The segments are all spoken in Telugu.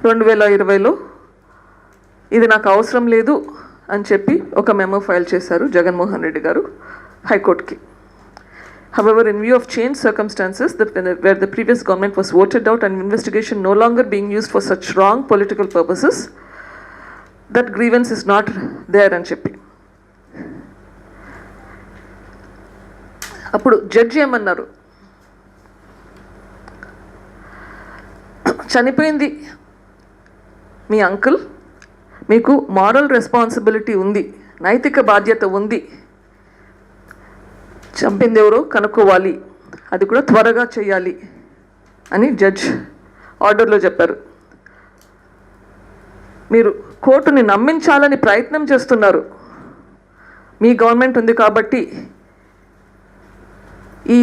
2020లో ఇది నాకు అవసరం లేదు అని చెప్పి ఒక మెమో ఫైల్ చేశారు జగన్మోహన్ రెడ్డి గారు హైకోర్టుకి. However, in view of changed circumstances where the previous government was voted out and investigation no longer being used for such wrong political purposes, that grievance is not there అని చెప్పి అప్పుడు జడ్జి ఏమన్నారు, చనిపోయింది మీ అంకుల్, మీకు మారల్ రెస్పాన్సిబిలిటీ ఉంది, నైతిక బాధ్యత ఉంది, చంపింది ఎవరో కనుక్కోవాలి, అది కూడా త్వరగా చేయాలి అని జడ్జ్ ఆర్డర్లో చెప్పారు. మీరు కోర్టుని నమ్మించాలని ప్రయత్నం చేస్తున్నారు, మీ గవర్నమెంట్ ఉంది కాబట్టి ఈ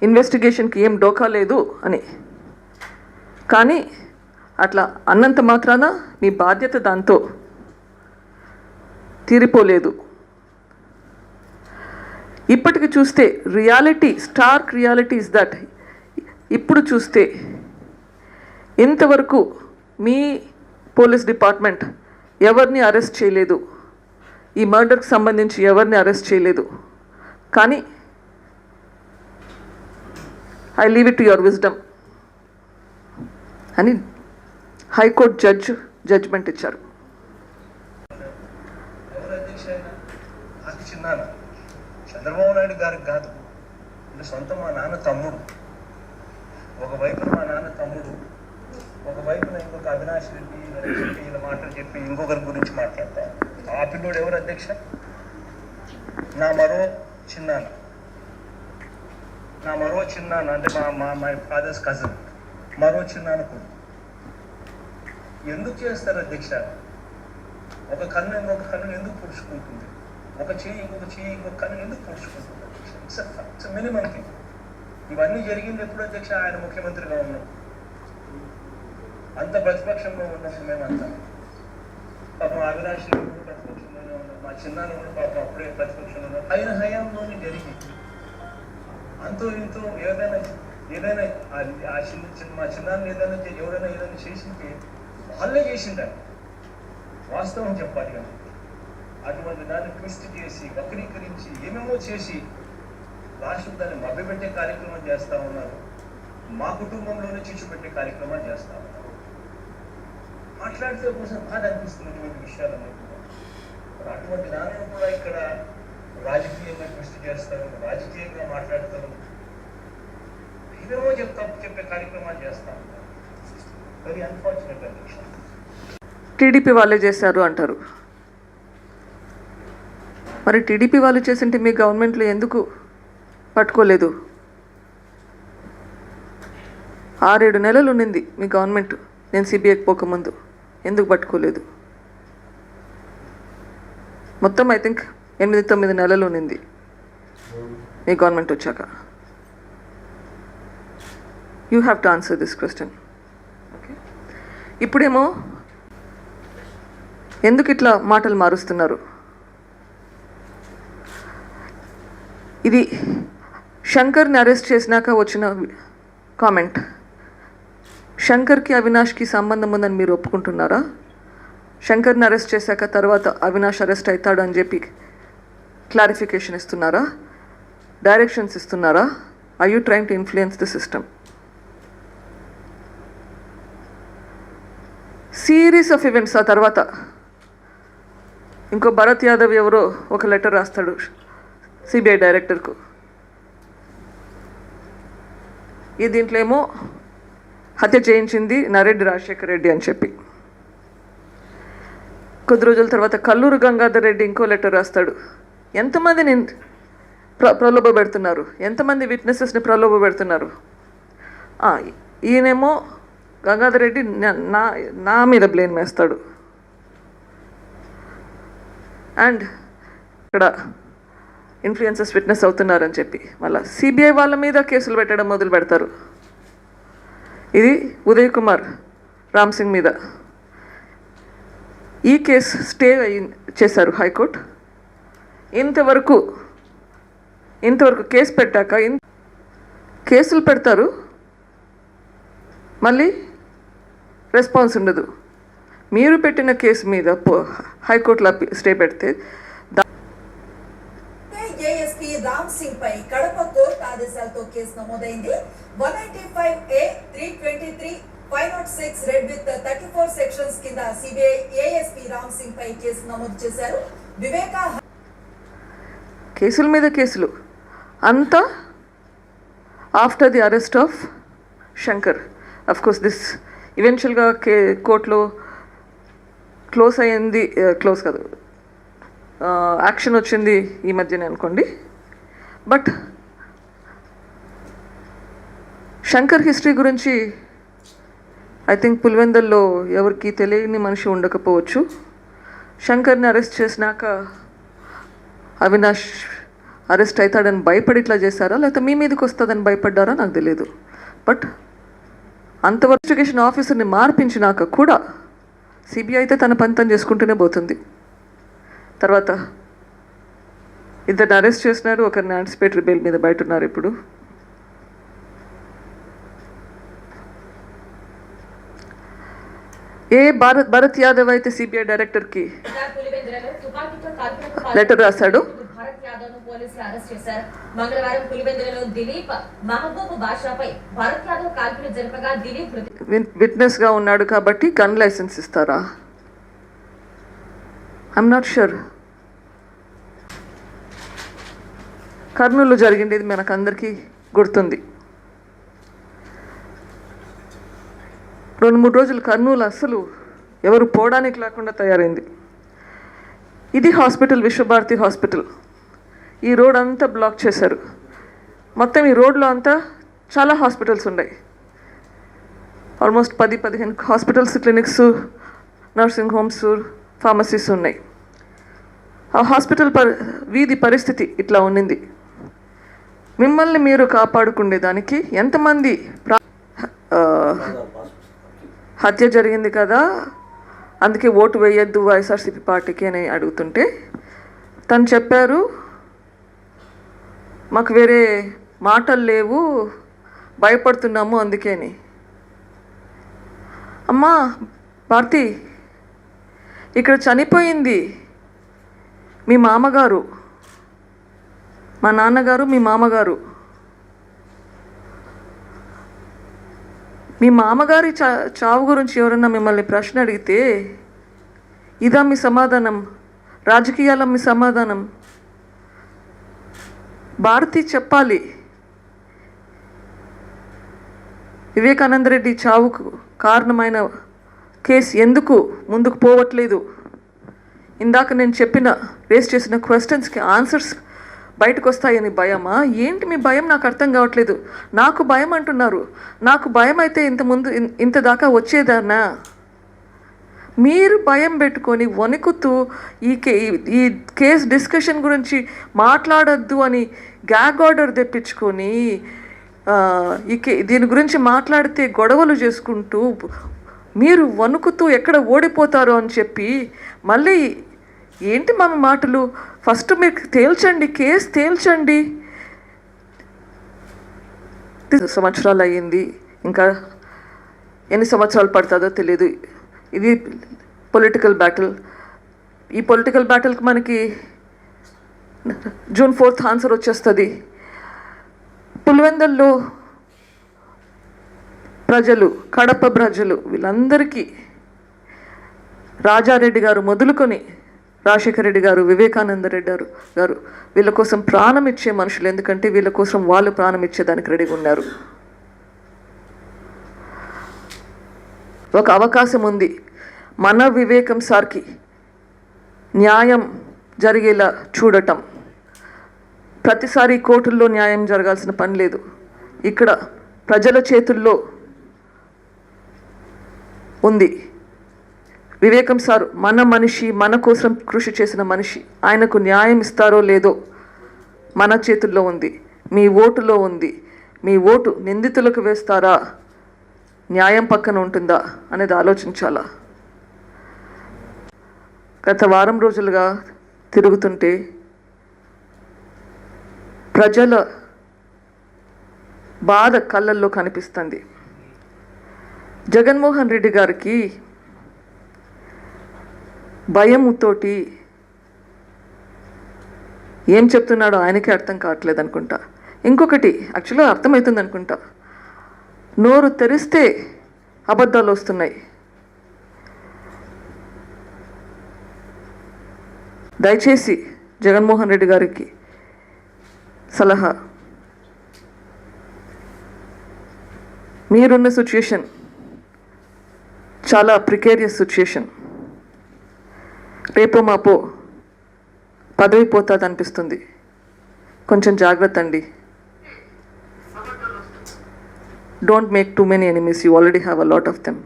ఇన్వెస్టిగేషన్కి ఏం డోకా లేదు అని. కానీ అట్లా అన్నంత మాత్రాన మీ బాధ్యత దాంతో తీరిపోలేదు. ఇప్పటికి చూస్తే reality, stark reality is that ఇప్పుడు చూస్తే ఇంతవరకు మీ పోలీస్ డిపార్ట్మెంట్ ఎవరిని అరెస్ట్ చేయలేదు, ఈ మర్డర్కి సంబంధించి ఎవరిని అరెస్ట్ చేయలేదు. కానీ I leave it to your wisdom అని హైకోర్టు జడ్జ్మెంట్ ఇచ్చారు. చంద్రబాబు నాయుడు గారికి కాదు, అంటే సొంత మా నాన్న తమ్ముడు, ఒకవైపున మా నాన్న తమ్ముడు, ఒకవైపున ఇంకొక అవినాష్ రెడ్డి ఇలా మాటలు చెప్పి ఇంకొకరి గురించి మాట్లాడతారు. ఆ పిల్లోడు ఎవరు అధ్యక్ష? నా మరో చిన్నాన్న అంటే మా ఫాదర్స్ కజిన్, మరో చిన్నాన్న కొడుకు. ఎందుకు చేస్తారు అధ్యక్ష? ఒక కన్ను ఇంకొక కన్ను ఎందుకు పుడుచుకుంటుంది? ఒక చెయ్యి ఇంకొక కన్ను ఎందుకు పుడుచుకుంటుంది అధ్యక్ష? It's minimum thing. ఇవన్నీ జరిగింది ఎప్పుడు అధ్యక్ష? ఆయన ముఖ్యమంత్రిగా ఉన్నాం, అంత ప్రతిపక్షంలో ఉన్నప్పుడు మేమంతా. పాపం అవినాష్ కూడా ప్రతిపక్షంలోనే ఉన్నాం, మా చిన్నాన్న కూడా పాపం అప్పుడే ప్రతిపక్షంలో ఉన్నాం. ఆయన హయాంలోనే జరిగింది. అంతో ఇంతో ఏదైనా మా చిన్నాన్న ఎవరైనా చేసింటే వాళ్ళే చేసిండారు. వాస్తవం చెప్పాలి కానీ అటువంటి దాన్ని ట్విస్ట్ చేసి వక్రీకరించి ఏమేమో చేసి లాస్ట్ దాన్ని మభ్యపెట్టే కార్యక్రమం చేస్తూ ఉన్నారు. మా కుటుంబంలోనే చిచ్చు పెట్టే కార్యక్రమాలు చేస్తూ ఉన్నారు. మాట్లాడితే కోసం బాధ అనిపిస్తుంది ఇటువంటి విషయాలన్నీ కూడా. అటువంటి దానిని కూడా ఇక్కడ రాజకీయంగా ట్విస్ట్ చేస్తారు, రాజకీయంగా మాట్లాడతారు, ఏమేమో చెప్పే కార్యక్రమాలు చేస్తూ ఉంటారు. వెరీ అన్ఫార్చునేట్ అధ్యక్ష. టీడీపీ వాళ్ళే చేశారు అంటారు. మరి టీడీపీ వాళ్ళు చేసింటే మీ గవర్నమెంట్లో ఎందుకు పట్టుకోలేదు? 6-7 నెలలు ఉన్నింది మీ గవర్నమెంట్, నేను సిబిఐకి పోకముందు, ఎందుకు పట్టుకోలేదు? మొత్తం ఐ థింక్ 8-9 నెలలు ఉన్నింది మీ గవర్నమెంట్ వచ్చాక. You have to answer this question. Okay, ఇప్పుడేమో ఎందుకు ఇట్లా మాటలు మారుస్తున్నారు? ఇది శంకర్ని అరెస్ట్ చేసినాక వచ్చిన కామెంట్. శంకర్కి అవినాష్కి సంబంధం ఉందని మీరు ఒప్పుకుంటున్నారా? శంకర్ని అరెస్ట్ చేశాక తర్వాత అవినాష్ అరెస్ట్ అవుతాడు అని చెప్పి క్లారిఫికేషన్ ఇస్తున్నారా? డైరెక్షన్స్ ఇస్తున్నారా? Are you trying to influence the system? Series of events. ఆ తర్వాత ఇంకో భరత్ యాదవ్ ఎవరో ఒక లెటర్ రాస్తాడు సిబిఐ డైరెక్టర్కు. ఈ దీంట్లో ఏమో హత్య చేయించింది నరెడ్డి రాజశేఖర్ రెడ్డి అని చెప్పి. కొద్ది రోజుల తర్వాత కల్లూరు గంగాధర్ రెడ్డి ఇంకో లెటర్ రాస్తాడు. ఎంతమందిని ప్రలోభ పెడుతున్నారు, ఎంతమంది విట్నెసెస్ని ప్రలోభ పెడుతున్నారు. ఈయనేమో గంగాధర్ రెడ్డి నా మీద బ్లేమ్ వేస్తాడు. అండ్ ఇక్కడ ఇన్ఫ్లుయెన్సెస్ విట్నెస్ అవుతున్నారని చెప్పి మళ్ళీ సిబిఐ వాళ్ళ మీద కేసులు పెట్టడం మొదలు పెడతారు. ఇది ఉదయ్ కుమార్ రామ్ సింగ్ మీద. ఈ కేసు స్టే చేశారు హైకోర్టు. ఇంతవరకు కేసు పెట్టాక కేసులు పెడతారు, మళ్ళీ రెస్పాన్స్ ఉండదు. మీరు పెట్టిన కేసు మీద హైకోర్టులో స్టే పెడితే ఏఎస్పీ రామ్ సింగ్ పై కడప కోర్టు ఆదేశాలతో కేసు నమోదైంది. 195A 323 506 రెడ్ విత్ 34 సెక్షన్స్ కింద సిబిఐ ఏఎస్పీ రామ్ సింగ్ పై కేసు నమోదు చేశారు. వివేకా కేసుల మీద కేసులు అంతా after the arrest of Shankar. Of course this ఈవెన్చువల్గా కోర్టులో క్లోజ్ అయ్యింది, క్లోజ్ కాదు, యాక్షన్ వచ్చింది ఈ మధ్యనే అనుకోండి. బట్ శంకర్ హిస్టరీ గురించి ఐ థింక్ పులివెందుల్లో ఎవరికి తెలియని మనిషి ఉండకపోవచ్చు. శంకర్ని అరెస్ట్ చేసినాక అవినాష్ అరెస్ట్ అవుతాడని భయపడి ఇట్లా చేశారా, లేకపోతే మీ మీదకి వస్తుందని భయపడ్డారా నాకు తెలియదు. బట్ అంతవరకు ఇన్వెస్టిగేషన్ ఆఫీసర్ని మార్పించినాక కూడా సిబిఐ అయితే తన పని తను చేసుకుంటూనే పోతుంది. తర్వాత ఇద్దరిని అరెస్ట్ చేసినారు, ఒకరిని యాంటిసిపేటరీ బెయిల్ మీద బయట ఉన్నారు. ఇప్పుడు భరత్ యాదవ్ అయితే సిబిఐ డైరెక్టర్కి లెటర్ రాశాడు. మంగళవారం పులివెందులలో దిలీప్ మహబూబ్ బాషాపై భరత్ యాదవ్ కాల్పులు జరపగా దిలీప్ విట్నెస్గా ఉన్నాడు కాబట్టి గన్ లైసెన్స్ ఇస్తారా? I'm not sure. కర్నూలు జరిగింది, ఇది మనకు అందరికీ గుర్తుంది. 2-3 రోజులు కర్నూలు అస్సలు ఎవరు పోవడానికి లేకుండా తయారైంది. ఇది హాస్పిటల్, విశ్వభారతి హాస్పిటల్. ఈ రోడ్ అంతా బ్లాక్ చేశారు. మొత్తం ఈ రోడ్లో అంతా చాలా హాస్పిటల్స్ ఉన్నాయి. Almost 10-15 hospitals, clinics, nursing homes, pharmacies ఉన్నాయి. ఆ హాస్పిటల్ వీధి పరిస్థితి ఇట్లా ఉన్నింది. మిమ్మల్ని మీరు కాపాడుకునేదానికి ఎంతమంది హత్య జరిగింది కదా, అందుకే ఓటు వేయొద్దు వైఎస్ఆర్సీపీ పార్టీకి అని అడుగుతుంటే తను చెప్పారు, మాకు వేరే మాటలు లేవు, భయపడుతున్నాము అందుకేని. అమ్మా భారతి, ఇక్కడ చనిపోయింది మీ మామగారు, మా నాన్నగారు, మీ మామగారు. మీ మామగారి చావు గురించి ఎవరన్నా మిమ్మల్ని ప్రశ్న అడిగితే ఇదా మీ సమాధానం? రాజకీయాల మీ సమాధానం? భారతి చెప్పాలి, వివేకానందరెడ్డి చావుకు కారణమైన కేసు ఎందుకు ముందుకు పోవట్లేదు? ఇందాక నేను రేస్ చేసిన క్వశ్చన్స్కి ఆన్సర్స్ బయటకు వస్తాయని భయమా? ఏంటి మీ భయం? నాకు అర్థం కావట్లేదు. నాకు భయం అంటున్నారు. నాకు భయం అయితే ఇంత దాకా వచ్చేదానా? మీరు భయం పెట్టుకొని వణుకుతూ ఈ కేసు డిస్కషన్ గురించి మాట్లాడొద్దు అని గ్యాగ్ ఆర్డర్ తెప్పించుకొని దీని గురించి మాట్లాడితే గొడవలు చేసుకుంటూ మీరు వణుకుతూ ఎక్కడ ఓడిపోతారో అని చెప్పి మళ్ళీ ఏంటి మా మాటలు? ఫస్ట్ మీరు తేల్చండి, కేసు తేల్చండి. సంవత్సరాలు అయ్యింది, ఇంకా ఎన్ని సంవత్సరాలు పడుతుందో తెలియదు. ఇది పొలిటికల్ బ్యాటిల్. ఈ పొలిటికల్ బ్యాటిల్కి మనకి June 4th ఆన్సర్ వచ్చేస్తుంది. పులివెందుల్లో ప్రజలు, కడప ప్రజలు, వీళ్ళందరికీ రాజారెడ్డి గారు మొదలుకొని రాజశేఖర రెడ్డి గారు, వివేకానంద రెడ్డి గారు వీళ్ళ కోసం ప్రాణం ఇచ్చే మనుషులు. ఎందుకంటే వీళ్ళ కోసం వాళ్ళు ప్రాణం ఇచ్చేదానికి రెడీగా ఉన్నారు. ఒక అవకాశం ఉంది. మన వివేకం సార్కి న్యాయం జరిగేలా చూడటం. ప్రతిసారి కోర్టుల్లో న్యాయం జరగాల్సిన పని లేదు. ఇక్కడ ప్రజల చేతుల్లో ఉంది. వివేకం సార్ మన మనిషి, మన కోసం కృషి చేసిన మనిషి. ఆయనకు న్యాయం ఇస్తారో లేదో మన చేతుల్లో ఉంది, మీ ఓటులో ఉంది. మీ ఓటు నిందితులకు వేస్తారా, న్యాయం పక్కన ఉంటుందా అనేది ఆలోచించాలా. గత వారం రోజులుగా తిరుగుతుంటే ప్రజల బాధ కళ్ళల్లో కనిపిస్తుంది. జగన్మోహన్ రెడ్డి గారికి భయముతోటి ఏం చెప్తున్నాడో ఆయనకే అర్థం కావట్లేదు అనుకుంటా. ఇంకొకటి యాక్చువల్గా అర్థమవుతుంది అనుకుంటా, నోరు తెరిస్తే అబద్ధాలు వస్తున్నాయి. దయచేసి జగన్మోహన్ రెడ్డి గారికి సలహా, మీరున్న సిచ్యుయేషన్ చాలా ప్రికేరియస్ సిచ్యుయేషన్. రేపో మాపో పదవి పోతుంది అనిపిస్తుంది. కొంచెం జాగ్రత్త అండి. Don't make too many enemies, you already have a lot of them.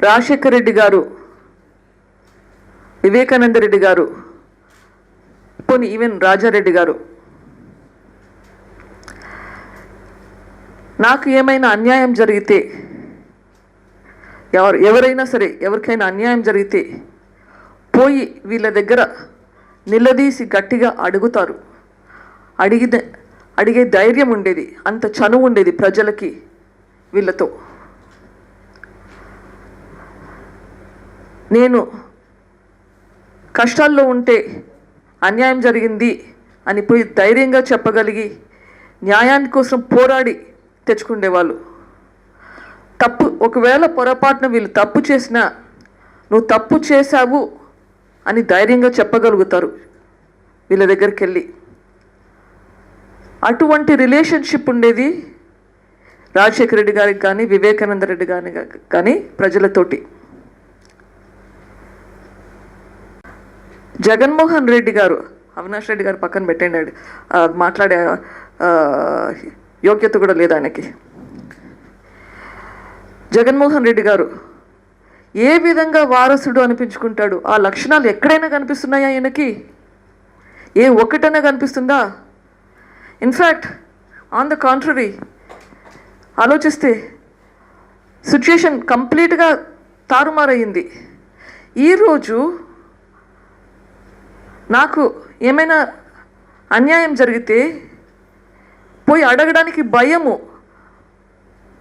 Rajasekhar Reddy గారు, వివేకానంద రెడ్డి గారు, పోనీ ఈవెన్ రాజారెడ్డి గారు, నాకు ఏమైనా అన్యాయం జరిగితే, ఎవరైనా సరే ఎవరికైనా అన్యాయం జరిగితే పోయి వీళ్ళ దగ్గర నిలదీసి గట్టిగా అడుగుతారు. అడిగే ధైర్యం ఉండేది, అంత చనువు ఉండేది ప్రజలకి వీళ్ళతో. నేను కష్టాల్లో ఉంటే అన్యాయం జరిగింది అని పోయి ధైర్యంగా చెప్పగలిగి న్యాయాని కోసం పోరాడి తెచ్చుకునేవాళ్ళు. ఒకవేళ పొరపాటున వీళ్ళు తప్పు చేసినా నువ్వు తప్పు చేశావు అని ధైర్యంగా చెప్పగలుగుతారు వీళ్ళ దగ్గరికి వెళ్ళి. అటువంటి రిలేషన్షిప్ ఉండేది రాజశేఖర రెడ్డి గారికి కానీ వివేకానంద రెడ్డి కానీ ప్రజలతోటి. జగన్మోహన్ రెడ్డి గారు, అవినాష్ రెడ్డి గారు పక్కన పెట్టండి, మాట్లాడే యోగ్యత కూడా లేదు ఆయనకి. జగన్మోహన్ రెడ్డి గారు ఏ విధంగా వారసుడు అనిపించుకుంటాడు? ఆ లక్షణాలు ఎక్కడైనా కనిపిస్తున్నాయా ఆయనకి? ఏ ఒక్కటైనా కనిపిస్తుందా? ఇన్ఫ్యాక్ట్ ఆన్ ద కాంట్రరీ ఆలోచిస్తే సిచ్యుయేషన్ కంప్లీట్గా తారుమారయ్యింది. ఈరోజు నాకు ఏమైనా అన్యాయం జరిగితే పోయి అడగడానికి భయము.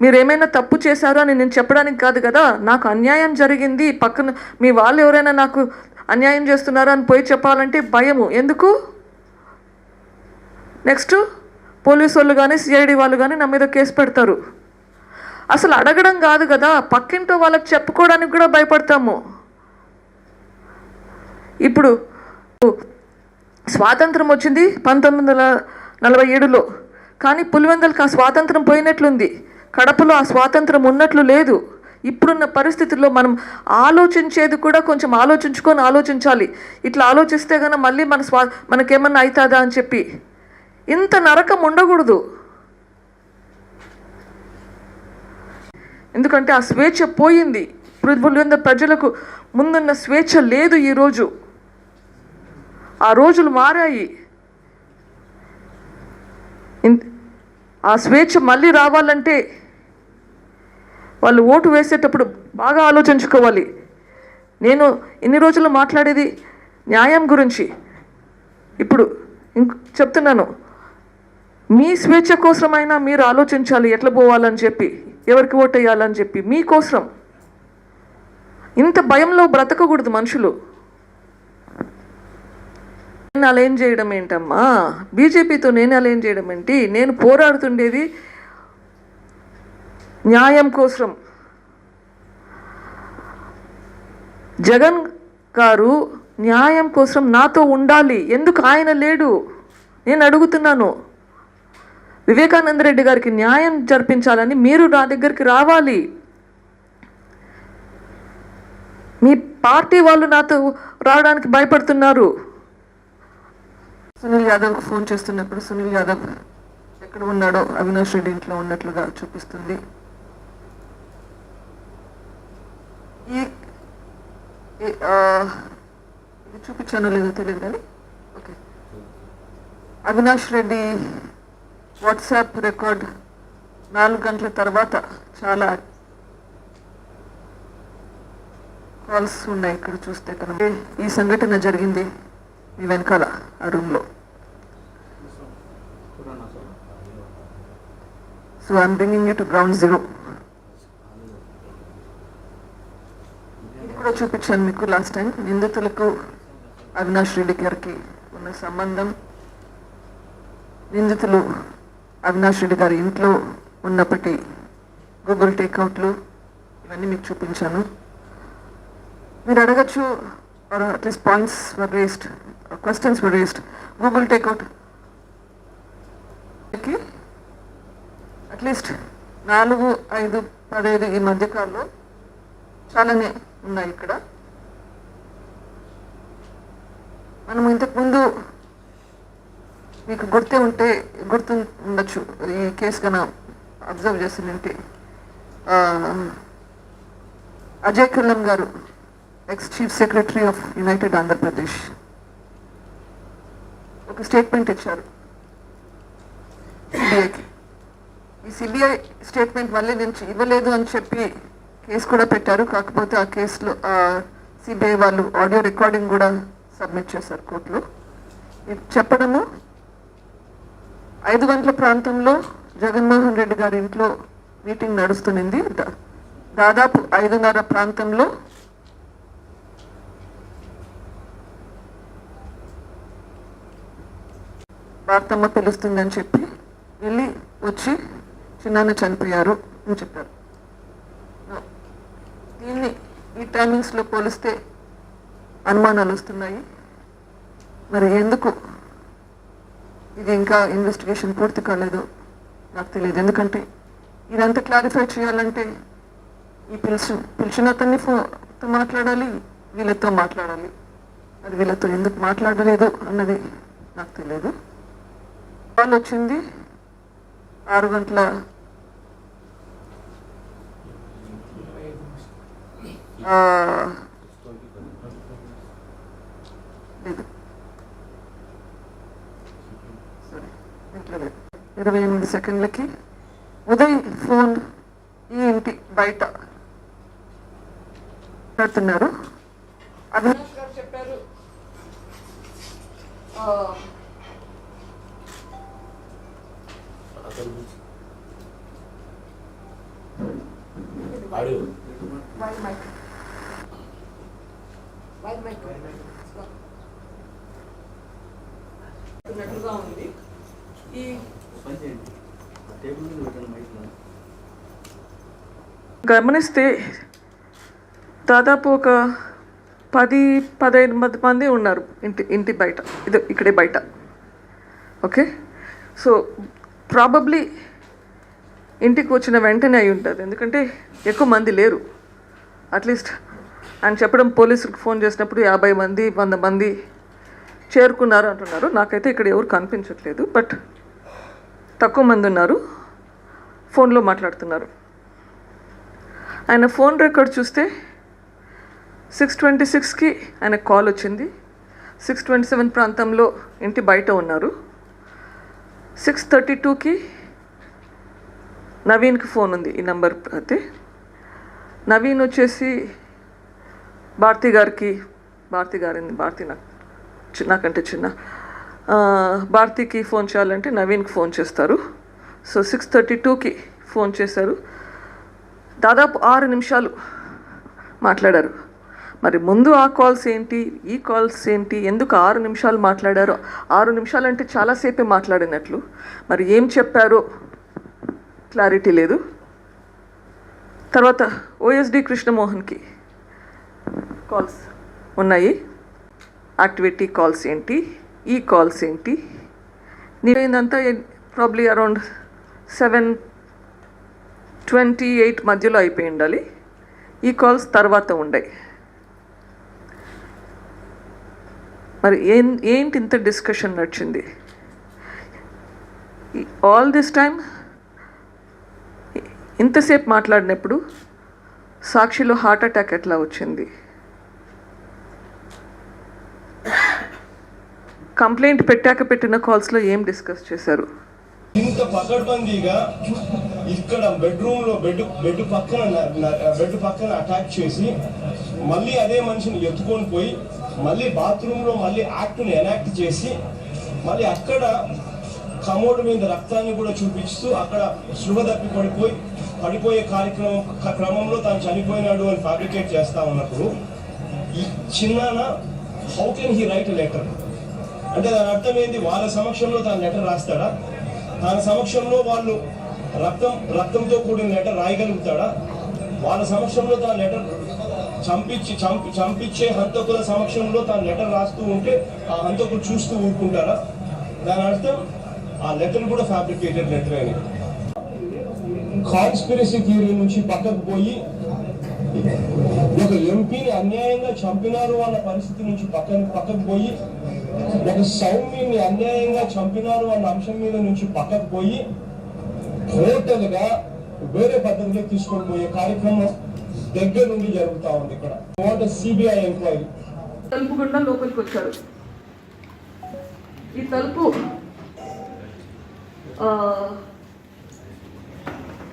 మీరేమైనా తప్పు చేశారో అని నేను చెప్పడానికి కాదు కదా, నాకు అన్యాయం జరిగింది, పక్కన మీ వాళ్ళు ఎవరైనా నాకు అన్యాయం చేస్తున్నారో అని పోయి చెప్పాలంటే భయము. ఎందుకు? నెక్స్ట్ పోలీసు వాళ్ళు కానీ సిఐడి వాళ్ళు కానీ నా మీద కేసు పెడతారు. అసలు అడగడం కాదు కదా, పక్కింటో వాళ్ళకి చెప్పుకోవడానికి కూడా భయపడతాము. ఇప్పుడు స్వాతంత్రం వచ్చింది 1947లో, కానీ పులివెందులకు ఆ స్వాతంత్రం పోయినట్లుంది. కడపలో ఆ స్వాతంత్రం ఉన్నట్లు లేదు. ఇప్పుడున్న పరిస్థితుల్లో మనం ఆలోచించేది కూడా కొంచెం ఆలోచించాలి. ఇట్లా ఆలోచిస్తే కనుక మళ్ళీ మనకేమన్నా అవుతుందా అని చెప్పి. ఇంత నరకం ఉండకూడదు. ఎందుకంటే ఆ స్వేచ్ఛ పోయింది. పులివెందుల ప్రజలకు ముందున్న స్వేచ్ఛ లేదు ఈరోజు. ఆ రోజులు మారాయి. ఆ స్వేచ్ఛ మళ్ళీ రావాలంటే వాళ్ళు ఓటు వేసేటప్పుడు బాగా ఆలోచించుకోవాలి. నేను ఇన్ని రోజులు మాట్లాడేది న్యాయం గురించి. ఇప్పుడు చెప్తున్నాను, మీ స్వేచ్ఛ కోసమైనా మీరు ఆలోచించాలి ఎట్లా పోవాలని చెప్పి, ఎవరికి ఓటు వేయాలని చెప్పి. మీకోసం ఇంత భయంలో బ్రతకకూడదు మనుషులు. నేను అలా ఏం చేయడం ఏంటమ్మా? బీజేపీతో నేను అలా ఏం చేయడం ఏంటి? నేను పోరాడుతుండేది న్యాయం కోసం. జగన్ గారు న్యాయం కోసం నాతో ఉండాలి. ఎందుకు ఆయన లేడు? నేను అడుగుతున్నాను. వివేకానంద రెడ్డి గారికి న్యాయం జరిపించాలని మీరు నా దగ్గరికి రావాలి. మీ పార్టీ వాళ్ళు నాతో రావడానికి భయపడుతున్నారు. సునీల్ యాదవ్ ఫోన్ చేస్తున్నప్పుడు సునీల్ యాదవ్ ఎక్కడ ఉన్నాడో అవినాష్ రెడ్డి ఇంట్లో ఉన్నట్లుగా చూపిస్తుంది. చూపించానో లేదో తెలియదు కానీ okay. Avinash Reddy WhatsApp record 4 గంటల తర్వాత చాలా కాల్స్ ఉన్నాయి. ఇక్కడ చూస్తే కనుక ఈ సంఘటన జరిగింది మీ వెనకాల ఆ రూమ్లో. So I'm bringing you to ground zero. ఇది కూడా చూపించాను మీకు లాస్ట్ టైం. నిందితులకు అవినాష్ రెడ్డి గారికి ఉన్న సంబంధం, నిందితులు అవినాష్ రెడ్డి గారి ఇంట్లో ఉన్నప్పటి గూగుల్ టేక్అవుట్లు ఇవన్నీ మీకు చూపించాను. మీరు అడగచ్చు, or at least points were raised, questions were raised. Google takeout at least 4, 5, 15 ఈ మధ్యకాలంలో చాలానే ఉన్నాయి ఇక్కడ. మనం ఇంతకుముందు మీకు గుర్తు ఉండొచ్చు, ఈ కేసు కన్నా అబ్జర్వ్ చేసిందంటే అజయ్ కల్లం గారు, ex chief secretary of United Andhra Pradesh, ఒక స్టేట్మెంట్ ఇచ్చారు సిబిఐకి. ఈ సిబిఐ స్టేట్మెంట్ మళ్ళీ నుంచి ఇవ్వలేదు అని చెప్పి కేసు కూడా పెట్టారు. కాకపోతే ఆ కేసులో సిబిఐ వాళ్ళు ఆడియో రికార్డింగ్ కూడా సబ్మిట్ చేశారు కోర్టులో. ఇది చెప్పడము 5 గంటల ప్రాంతంలో జగన్మోహన్ రెడ్డి గారి ఇంట్లో మీటింగ్ నడుస్తుంది. దాదాపు 5:30 ప్రాంతంలో భారతమ్మ పిలుస్తుందని చెప్పి వెళ్ళి వచ్చి చిన్నాన్న చనిపోయారు అని చెప్పారు. దీన్ని ఈ టైమింగ్స్లో పోలిస్తే అనుమానాలు వస్తున్నాయి. మరి ఎందుకు ఇది ఇంకా ఇన్వెస్టిగేషన్ పూర్తి కాలేదు నాకు తెలియదు. ఎందుకంటే ఇదంతా క్లారిఫై చేయాలంటే ఈ పిలిచిన అతన్ని ఫోన్తో మాట్లాడాలి, వీళ్ళతో మాట్లాడాలి. అది వీళ్ళతో ఎందుకు మాట్లాడలేదు అన్నది నాకు తెలియదు. కాల్ వచ్చింది 6 గంటల లేదు 28 సెకండ్లకి ఉదయ్ ఫోన్ ఈ ఇంటి బయట పెడుతున్నారు. అవినాష్ గారు చెప్పారు ఉంది. ఈ గమనిస్తే దాదాపు ఒక 10-15 మంది ఉన్నారు ఇంటి బయట, ఇక్కడే బయట. ఓకే, సో ప్రాబబ్లీ ఇంటికి వచ్చిన వెంటనే అయి ఉంటుంది, ఎందుకంటే ఎక్కువ మంది లేరు. అట్లీస్ట్ ఆయన చెప్పడం పోలీసులకు ఫోన్ చేసినప్పుడు 50 మంది 100 మంది చేరుకున్నారు అంటున్నారు. నాకైతే ఇక్కడ ఎవరు కనిపించట్లేదు, బట్ తక్కువ మంది ఉన్నారు, ఫోన్లో మాట్లాడుతున్నారు. ఆయన ఫోన్ రికార్డ్ చూస్తే 6:26కి ఆయన కాల్ వచ్చింది. 6:27 ప్రాంతంలో ఇంటి బయట ఉన్నారు. 6:32కి నవీన్కి ఫోన్ ఉంది, ఈ నంబర్ అయితే. నవీన్ వచ్చేసి భారతి నాకంటే చిన్న భారతికి ఫోన్ చేయాలంటే నవీన్కి ఫోన్ చేస్తారు. సో 6:32కి ఫోన్ చేశారు. దాదాపు 6 నిమిషాలు మాట్లాడారు. మరి ముందు ఆ కాల్స్ ఏంటి, ఈ కాల్స్ ఏంటి, ఎందుకు 6 నిమిషాలు మాట్లాడారో? 6 నిమిషాలు అంటే చాలాసేపే మాట్లాడినట్లు. మరి ఏం చెప్పారో క్లారిటీ లేదు. తర్వాత ఓఎస్డి కృష్ణమోహన్కి కాల్స్ ఉన్నాయి. యాక్టివిటీ కాల్స్ ఏంటి, ఈ కాల్స్ ఏంటి, నేనంతా ప్రాబ్లీ అరౌండ్ 7:28 మధ్యలో అయిపోయి ఉండాలి. ఈ కాల్స్ తర్వాత ఉండాయి. మరి ఏంటి ఇంత డిస్కషన్ నడిచింది? ఆల్ దిస్ టైమ్ ఇంతసేపు మాట్లాడినప్పుడు సాక్షిలో హార్ట్ అటాక్ ఎట్లా వచ్చింది? కంప్లైంట్ పెట్టిన కాల్స్లో ఏం డిస్కస్ చేశారు? ఇంత పకడ్బందీగా ఇక్కడ బెడ్ పక్కన అటాక్ చేసి మళ్ళీ అదే మనిషిని ఎత్తుకొని పోయి మళ్ళీ బాత్రూంలో మళ్ళీ యాక్ట్ని ఎనాక్ట్ చేసి మళ్ళీ అక్కడ కమోడ్ మీద రక్తాన్ని కూడా చూపిస్తూ అక్కడ శృహ తప్పి పడిపోయే క్రమంలో తాను చనిపోయినాడు అని ఫ్యాబ్రికేట్ చేస్తా ఉన్నప్పుడు ఈ చిన్నాన how can he write letter? అంటే దాని అర్థం ఏంది? వాళ్ళ సమక్షంలో తాను లెటర్ రాస్తాడా? తన సమక్షంలో వాళ్ళు రక్తంతో కూడిన లెటర్ రాయగలుగుతాడా? వాళ్ళ సమక్షంలో తాను లెటర్ చంపించే హంతకుల సమక్షంలో తాను లెటర్ రాస్తూ ఉంటే ఆ హంతకులు చూస్తూ ఊరుకుంటారా? దాని అర్థం ఆ లెటర్ కూడా ఫ్యాబ్రికేటెడ్ లెటర్ అని. కాన్స్పిరసీ థియరీ నుంచి పక్కకు పోయి ఒక ఎంపీని అన్యాయంగా చంపినారు అన్న పరిస్థితి నుంచి పక్కకు పోయి ఒక సౌమ్యుని అన్యాయంగా చంపినారు అన్న అంశం మీద నుంచి పక్కకు పోయి టోటల్ గా వేరే పద్ధతిలో తీసుకొని పోయే కార్యక్రమం దగ్గర నుండి జరుగుతా ఉంది ఇక్కడ. సిబిఐ ఎంక్వైరీ తలుపు గుండా లోపలికి వచ్చారు. ఈ తలుపు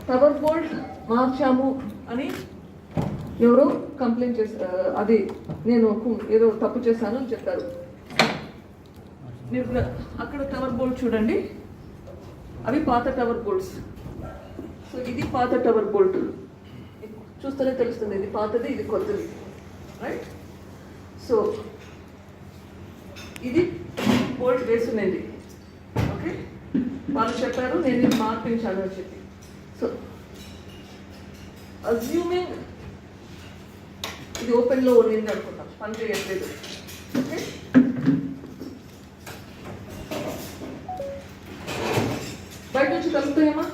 టవర్ బోల్ట్ మార్చాము అని ఎవరో కంప్లైంట్ చేశారు. అది నేను ఏదో తప్పు చేశాను అని చెప్పారు. మీరు అక్కడ టవర్ బోల్ట్ చూడండి, అవి పాత టవర్ బోల్ట్స్. సో ఇది పాత టవర్ బోల్ట్, చూస్తేనే తెలుస్తుంది ఇది పాతది, ఇది కొత్తది, రైట్? సో ఇది బోల్ట్ వేసుకునేది. ఓకే, వాళ్ళు చెప్పారు నేను ఇది మార్పించాను అని చెప్పి. సో అజ్యూమింగ్ ఇది ఓపెన్లో ఉండింది అనుకుంటాం, పని చేయట్లేదు. ఓకే, బయట నుంచి కలుపుతాయేమా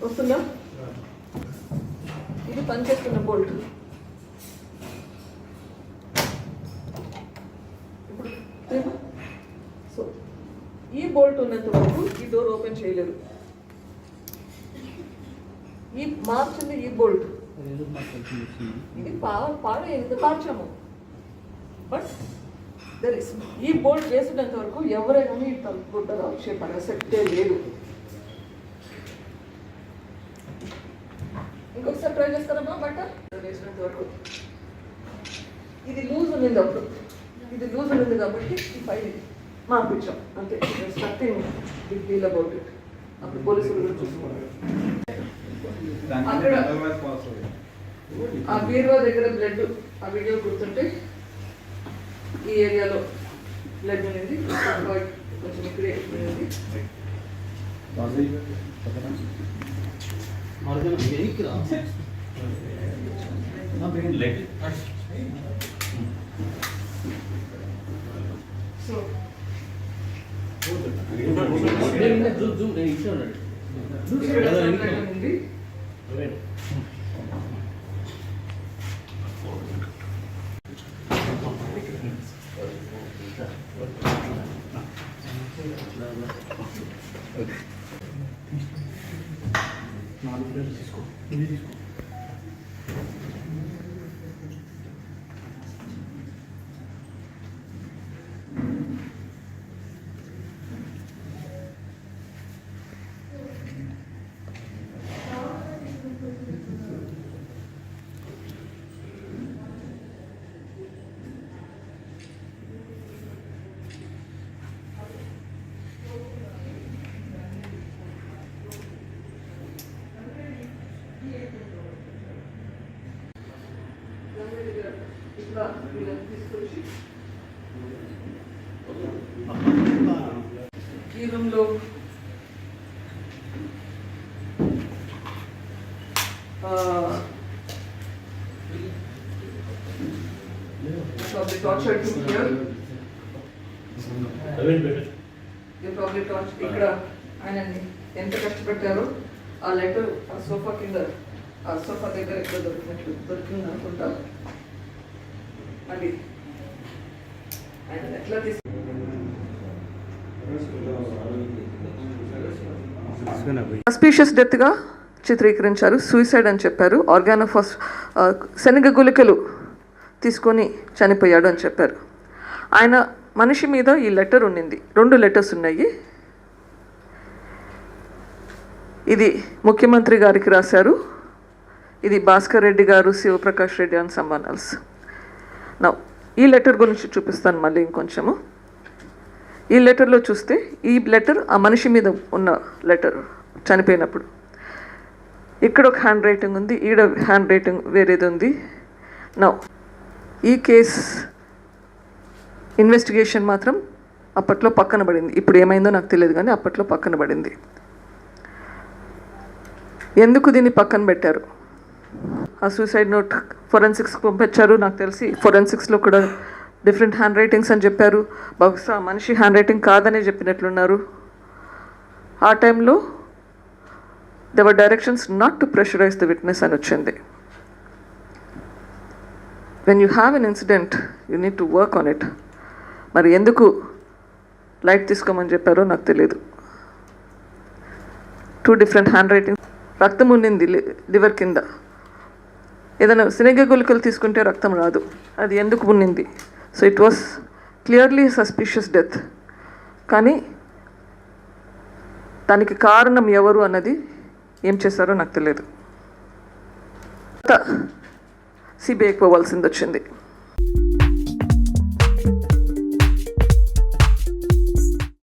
వస్తుందా? ఇది పనిచేస్తున్న బోల్ట్. ఇప్పుడు సో ఈ బోల్ట్ ఉన్నంత వరకు ఈ డోర్ ఓపెన్ చేయలేరు. ఈ మార్చింది ఈ బోల్ట్, ఇది పాడైంది మార్చాము. బట్ దర్ ఇస్ ఈ బోల్ట్ వేసినంత వరకు ఎవరైనా ఈ గుడ్డ వచ్చే ప్రసక్తే లేదు. ఇంకొకసారి ట్రై చేస్తారమ్మా. బట్ట వేసినంత వరకు ఇది లూజ్ ఉన్నింది, అప్పుడు ఇది లూజ్ ఉన్నింది కాబట్టి ఈ ఫైల్ మార్పించాం అంతే. Nothing big deal about it. అప్పుడు పోలీసులు కూడా చూసుకున్నారు. అక్కడ ఆ బీరువా దగ్గర బ్లడ్, ఆ వీడియో గుర్తుంటే ఈ ఏరియాలో బ్లడ్ అనేది కొంచెం ఇక్కడే ఉంది. సో ఉంది. ఇట్లా వీళ్ళని తీసుకొచ్చి ఈ రూమ్లో probably tortured him here. They probably tortured. ఇక్కడ ఆయనని ఎంత కష్టపెట్టారో ఆ లెటర్ ఆ సోఫా కింద, ఆ సోఫా దగ్గర ఎక్కడ దొరికింది అనుకుంటా. అది ఆయన ఎట్లా సస్పీషియస్ డెత్గా చిత్రీకరించారు, సూసైడ్ అని చెప్పారు. ఆర్గానోఫాస్ శనగ గుళికలు తీసుకొని చనిపోయాడు అని చెప్పారు. ఆయన మనిషి మీద ఈ లెటర్ ఉండింది, 2 లెటర్స్ ఉన్నాయి. ఇది ముఖ్యమంత్రి గారికి రాశారు, ఇది భాస్కర్ రెడ్డి గారు, Shivprakash Reddy and someone else. నా ఈ లెటర్ గురించి చూపిస్తాను మళ్ళీ ఇంకొంచెము. ఈ లెటర్లో చూస్తే ఈ లెటర్ ఆ మనిషి మీద ఉన్న లెటర్ చనిపోయినప్పుడు. ఇక్కడ ఒక హ్యాండ్ రైటింగ్ ఉంది, ఈడ హ్యాండ్ రైటింగ్ వేరేది ఉంది. నౌ ఈ కేస్ ఇన్వెస్టిగేషన్ మాత్రం అప్పట్లో పక్కన పడింది. ఇప్పుడు ఏమైందో నాకు తెలియదు, కానీ అప్పట్లో పక్కన పడింది. ఎందుకు దీన్ని పక్కన పెట్టారు? ఆ సూసైడ్ నోట్ ఫోరెన్సిక్స్కి పంపించారు. నాకు తెలిసి ఫోరెన్సిక్స్లో కూడా డిఫరెంట్ హ్యాండ్ రైటింగ్స్ అని చెప్పారు. బహుశా మనిషి హ్యాండ్ రైటింగ్ కాదనే చెప్పినట్లున్నారు. ఆ టైంలో there were directions not to pressurize the witness అని వచ్చింది. When you have an incident you need to work on it. మరి ఎందుకు లైట్ తీసుకోమని చెప్పారో నాకు తెలియదు. 2 డిఫరెంట్ హ్యాండ్ రైటింగ్. రక్తం ఉండింది లివర్ కింద. ఏదైనా శనగ గుళికలు తీసుకుంటే రక్తం రాదు, అది ఎందుకు ఉండింది? So it was clearly suspicious death. కానీ దానికి కారణం ఎవరు అన్నది ఏం చేశారో నాకు తెలియదు. సిబిఐకి పోవాల్సింది వచ్చింది.